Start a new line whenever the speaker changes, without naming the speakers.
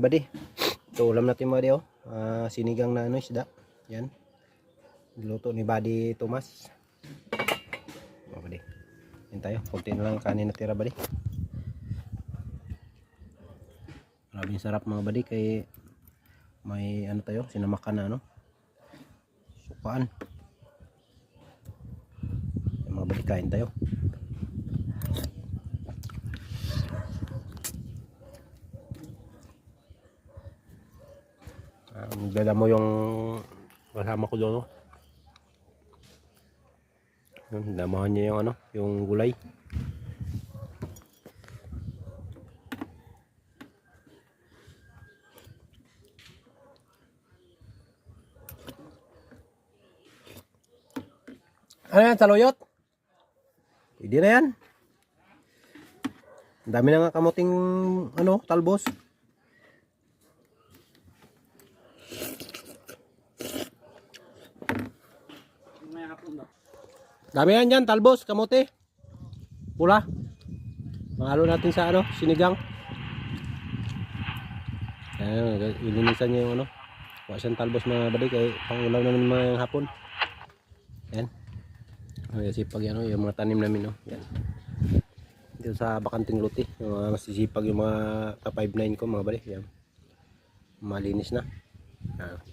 Badi, ito ulam natin mga diyo. Sinigang na ano isda. Yan. Niluto ni Buddy Thomas. Badi. Yan tayo. Kunti na lang kanin natira badi. Maraming sarap mga badi kay may ano tayo, sinamakan na ano. Sukaan. Yan mga badi, kain tayo. Magdala mo yung kasama ko doon, no? Damahan niya yung ano, yung gulay. Ano yan, saluyot? Pwede na yan. Ang dami na nga kamuting ano, talbos. Dami yan dyan, talbos, kamote. Pula. Mahalo natin sa ano, sinigang. Ayan, ilinisan niya yung ano. Kuha siyang talbos mga balik, kaya pangulam namin mga hapon. Ayan. Sipag yan, yung mga tanim namin, no. Yan. Dito sa bakanting luti, yung mga masisipag yung mga ka 5-9 ko mga balik. Yan. Malinis na. Ayan.